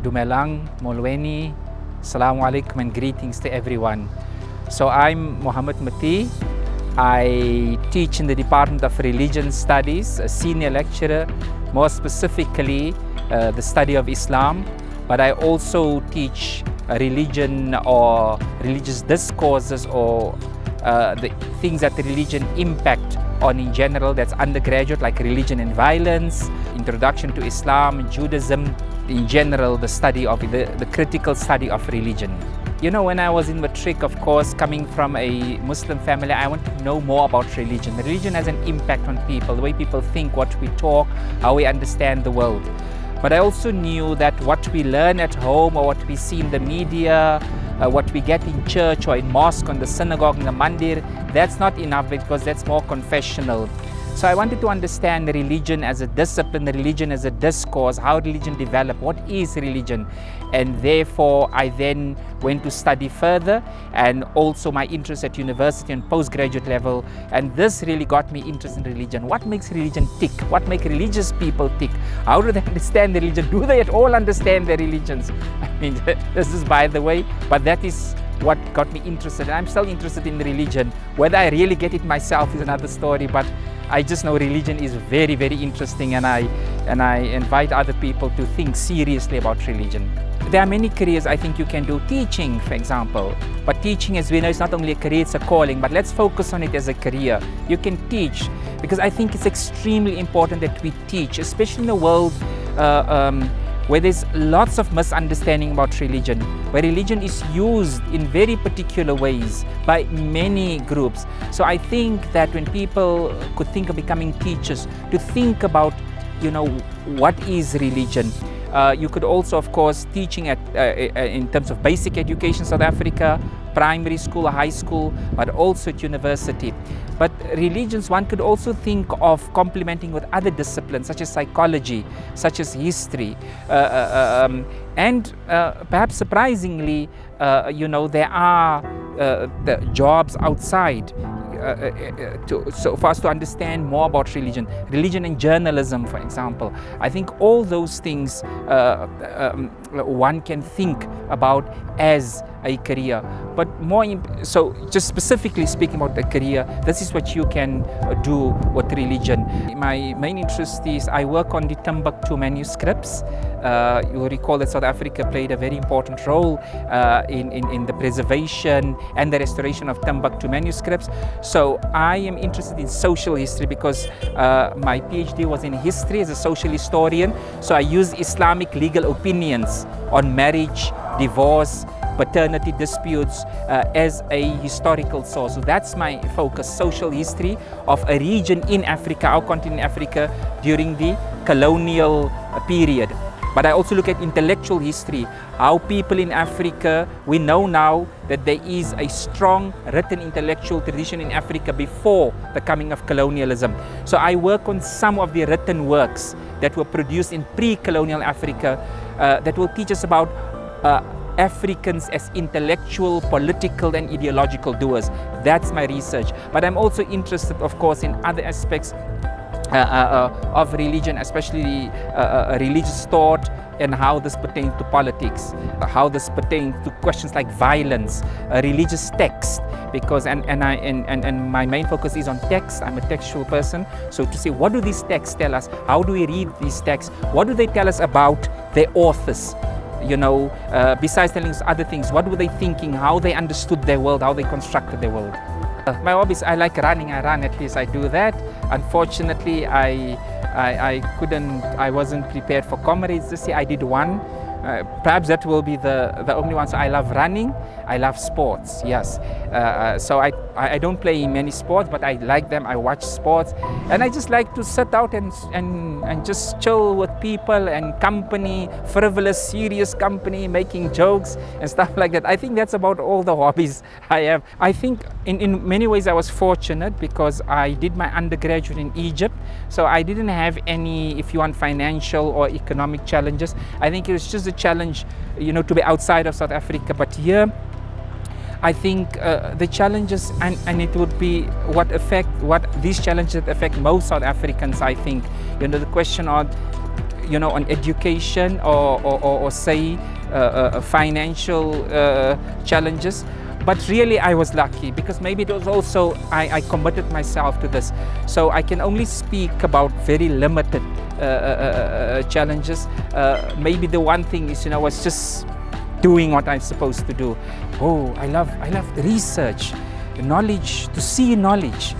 Dumelang, Molweni, Assalamu alaikum and greetings to everyone. So I'm Mohamed Mathee. I teach in the Department of Religion Studies, a senior lecturer, more specifically the study of Islam, but I also teach religion or religious discourses or the things that the religion impact on in general. That's undergraduate, like religion and violence, introduction to Islam, Judaism, in general, the study of the critical study of religion. You know, when I was in matric, of course, coming from a Muslim family, I wanted to know more about religion. The religion has an impact on people, the way people think, what we talk, how we understand the world. But I also knew that what we learn at home or what we see in the media, what we get in church or in mosque, on the synagogue, in the mandir, that's not enough because that's more confessional. So I wanted to understand the religion as a discipline, the religion as a discourse, how religion developed, what is religion? And therefore I then went to study further, and also my interest at university and postgraduate level, and this really got me interested in religion. What makes religion tick? What makes religious people tick? How do they understand the religion? Do they at all understand their religions? I mean, this is by the way, but that is what got me interested. And I'm still interested in religion. Whether I really get it myself is another story, but I just know religion is very, very interesting, and I invite other people to think seriously about religion. There are many careers I think you can do. Teaching, for example, but teaching, as we know, is not only a career, it's a calling, but let's focus on it as a career. You can teach, because I think it's extremely important that we teach, especially in a world where there's lots of misunderstanding about religion, where religion is used in very particular ways by many groups. So I think that when people could think of becoming teachers, to think about, you know, what is religion. You could also, of course, teaching at in terms of basic education, South Africa, primary school, high school, but also at university. But religions, one could also think of complementing with other disciplines such as psychology, such as history, and perhaps surprisingly, you know, there are the jobs outside so for us to understand more about religion and journalism, for example. I think all those things one can think about as a career. But so just specifically speaking about the career, this is what you can do with religion. My main interest is I work on the Timbuktu manuscripts. You will recall that South Africa played a very important role in the preservation and the restoration of Timbuktu manuscripts. So I am interested in social history because my PhD was in history as a social historian. So I use Islamic legal opinions on marriage, divorce, paternity disputes as a historical source. So that's my focus, social history of a region in Africa, our continent Africa, during the colonial period. But I also look at intellectual history, how people in Africa, we know now that there is a strong written intellectual tradition in Africa before the coming of colonialism. So I work on some of the written works that were produced in pre-colonial Africa that will teach us about Africans as intellectual, political and ideological doers. That's my research. But I'm also interested, of course, in other aspects of religion, especially religious thought, and how this pertains to politics, how this pertains to questions like violence, religious text, because and my main focus is on text. I'm a textual person, so to say, what do these texts tell us? How do we read these texts? What do they tell us about their authors? You know, besides telling us other things, what were they thinking, how they understood their world, how they constructed their world. My hobbies, I like running. I run, at least I do that. Unfortunately, I wasn't prepared for comrades this year. I did one. Perhaps that will be the only one. So I love running. I love sports, yes. So I don't play many sports, but I like them. I watch sports, and I just like to sit out and just chill with people and company, frivolous, serious company, making jokes and stuff like that. I think that's about all the hobbies I have. I think in many ways I was fortunate because I did my undergraduate in Egypt, so I didn't have any, if you want, financial or economic challenges. I think it was just a challenge, you know, to be outside of South Africa. But here, I think the challenges, and it would be what these challenges affect most South Africans. I think, you know, the question on on education or say financial challenges. But really I was lucky, because maybe it was also I committed myself to this. So I can only speak about very limited challenges. Maybe the one thing is, I was just doing what I'm supposed to do. Oh, I love research, knowledge, to see knowledge,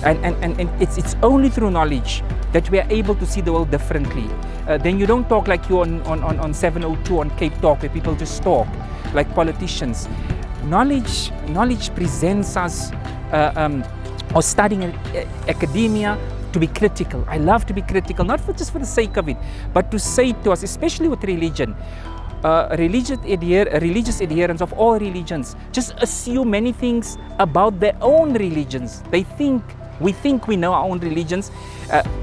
and it's only through knowledge that we are able to see the world differently. Then you don't talk like you on 702 on Cape Talk, where people just talk like politicians. Knowledge presents us, or studying academia, to be critical. I love to be critical, not just for the sake of it, but to say to us, especially with religion, religious adherents of all religions just assume many things about their own religions. We think we know our own religions.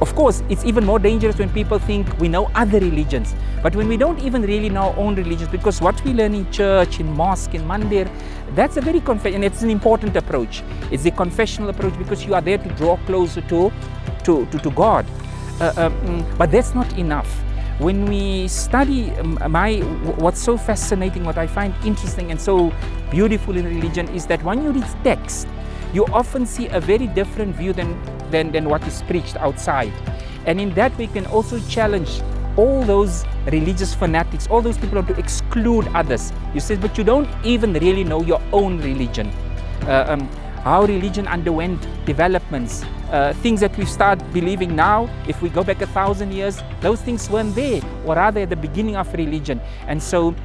Of course, it's even more dangerous when people think we know other religions. But when we don't even really know our own religions, because what we learn in church, in mosque, in mandir, that's a very and it's an important approach. It's the confessional approach, because you are there to draw closer to God. But that's not enough. When we study what's so fascinating, what I find interesting and so beautiful in religion, is that when you read text, you often see a very different view than what is preached outside. And in that we can also challenge all those religious fanatics, all those people who want to exclude others. You say, but you don't even really know your own religion. How religion underwent developments, things that we start believing now, if we go back 1,000 years, those things weren't there, or rather at the beginning of religion. And so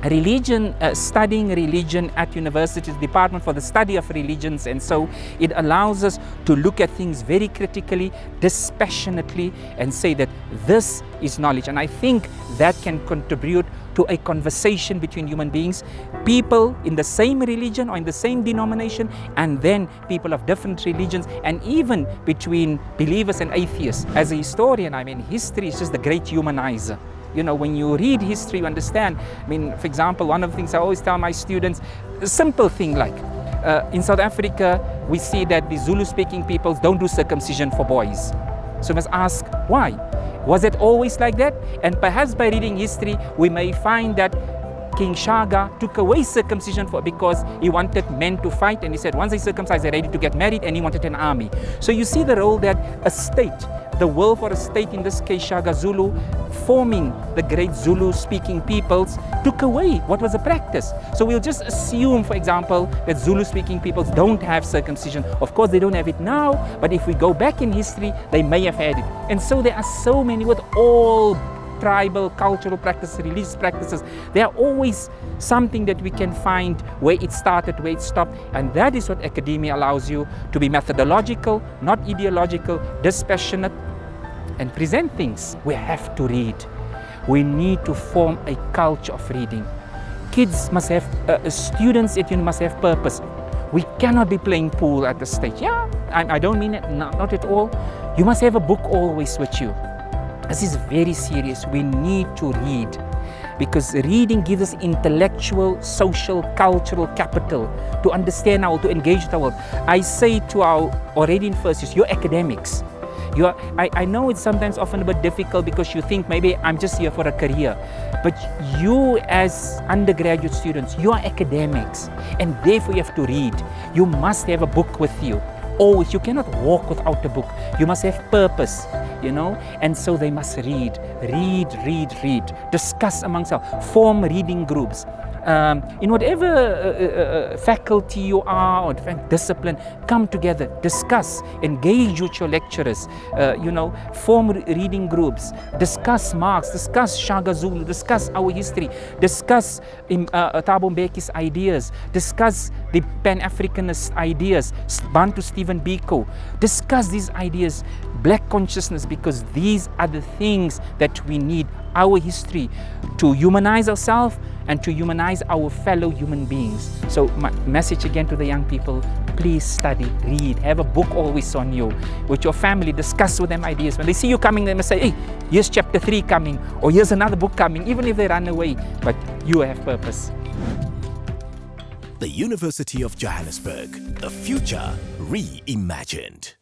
religion, studying religion at universities, Department for the Study of Religions, and so it allows us to look at things very critically, dispassionately, and say that this is knowledge. And I think that can contribute to a conversation between human beings, people in the same religion or in the same denomination, and then people of different religions, and even between believers and atheists. As a historian, history is just the great humanizer. When you read history, you understand. For example, one of the things I always tell my students, a simple thing like, in South Africa, we see that the Zulu-speaking peoples don't do circumcision for boys. So you must ask, why? Was it always like that? And perhaps by reading history, we may find that King Shaka took away circumcision because he wanted men to fight, and he said once they circumcised, they're ready to get married, and he wanted an army. So you see the role that a state, the will for a state, in this case Shaka Zulu, forming the great Zulu-speaking peoples, took away what was a practice. So we'll just assume, for example, that Zulu-speaking peoples don't have circumcision. Of course, they don't have it now, but if we go back in history, they may have had it. And so there are so many, with all tribal, cultural practices, religious practices, there are always something that we can find where it started, where it stopped, and that is what academia allows you to be methodological, not ideological, dispassionate, and present things. We have to read. We need to form a culture of reading. Kids must have, students at uni must have purpose. We cannot be playing pool at the stage. I don't mean it, not at all. You must have a book always with you. This is very serious. We need to read, because reading gives us intellectual, social, cultural capital to understand to engage with the world. I say to our already in first years, you're academics. I know it's sometimes often a bit difficult, because you think maybe I'm just here for a career. But you as undergraduate students, you are academics, and therefore you have to read. You must have a book with you. Always, you cannot walk without a book. You must have purpose, and so they must read, discuss amongst themselves, form reading groups. In whatever faculty you are or discipline, come together, discuss, engage with your lecturers, form reading groups, discuss Marx, discuss Shaka Zulu, discuss our history, discuss Thabo Mbeki's ideas, discuss the Pan-Africanist ideas, Bantu Stephen Biko, discuss these ideas, black consciousness, because these are the things that we need, our history, to humanize ourselves and to humanize our fellow human beings. So my message again to the young people, please study, read, have a book always on you. With your family, discuss with them ideas. When they see you coming, they must say, hey, here's chapter 3 coming, or here's another book coming, even if they run away, but you have purpose. The University of Johannesburg, the future reimagined.